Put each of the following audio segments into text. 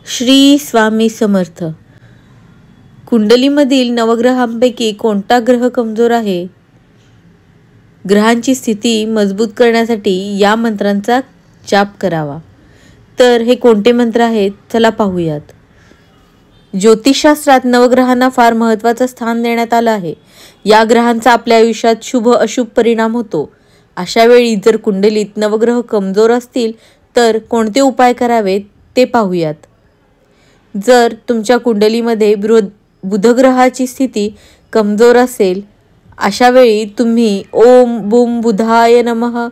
श्री स्वामी समर्थ. कुंडलीमधील नवग्रहांपैकी कोणता ग्रह कमजोर आहे? ग्रहांची स्थिती मजबूत करण्यासाठी या मंत्रांचा जाप करावा. तर हे कोणते मंत्र आहेत चला पाहूयात. ज्योतिषशास्त्रात नवग्रहांना फार महत्त्वाचं स्थान देण्यात आलं आहे. या ग्रहांचा आपल्या आयुष्यात शुभ अशुभ परिणाम होतो. अशा वेळी जर कुंडलीत नवग्रह कमजोर असतील तर कोणते उपाय करावेत ते पाहूयात. जर तुमच्या कुंडलीमध्ये बुधग्रहाची स्थिती कमजोर असेल अशा वेळी तुम्ही ओम बुम बुधाय नमः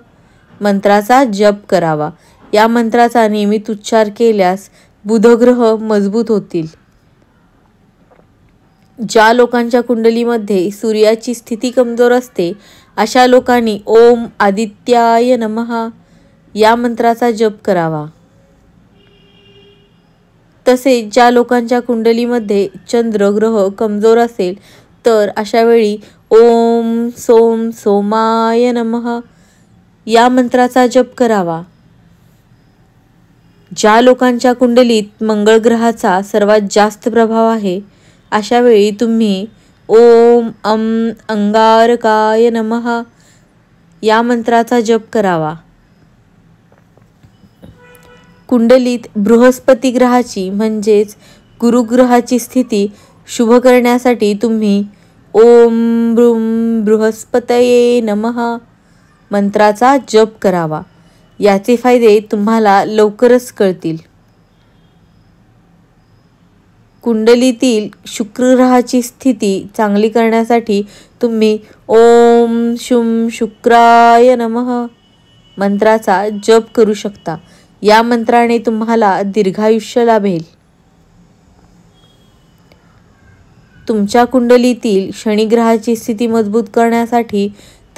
मंत्राचा जप करावा. या मंत्राचा नियमित उच्चार केल्यास बुधग्रह मजबूत होतील. ज्या लोकांच्या कुंडलीमध्ये सूर्याची स्थिती कमजोर असते अशा लोकांनी ओम आदित्याय नमः या मंत्राचा जप करावा. तसेच ज्या लोकांच्या कुंडलीमध्ये चंद्र ग्रह कमजोर असेल तर अशा वेळी ओम सोम सोमाय नमः या मंत्राचा जप करावा. ज्या लोकांच्या कुंडलीत मंगळ ग्रहाचा सर्वात जास्त प्रभाव आहे अशा वेळी तुम्ही ओम अंगारकाय नमः या मंत्राचा जप करावा. कुंडलीत बृहस्पती ग्रहाची म्हणजेच गुरुग्रहाची स्थिती शुभ करण्यासाठी तुम्ही ओम बृहस्पतये नमः मंत्राचा जप करावा. याचे फायदे तुम्हाला लवकरच कळतील. कुंडलीतील शुक्र ग्रहाची स्थिती चांगली करण्यासाठी तुम्ही ओम शुम शुक्राय नमः मंत्राचा जप करू शकता. या मंत्राने तुम्हाला दीर्घायुष्य लाभेल. तुमच्या कुंडलीतील शनी ग्रहाची स्थिती मजबूत करण्यासाठी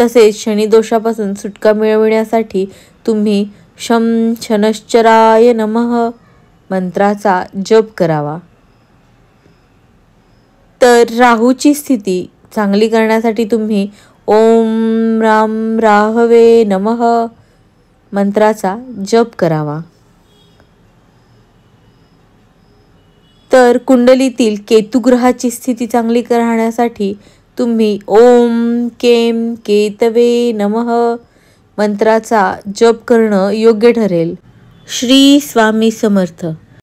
तसेच शनी दोषापासून सुटका मिळविण्यासाठी तुम्ही शं शनश्चराय नमः मंत्राचा जप करावा. तर राहूची स्थिती चांगली करण्यासाठी तुम्ही ओम राम राहवे नमः मंत्राचा जप करावा. तर कुंडलीतील केतू ग्रहाची स्थिती चांगली राहण्यासाठी तुम्ही ओम केम केतवे नमः मंत्राचा जप करणं योग्य ठरेल. श्री स्वामी समर्थ.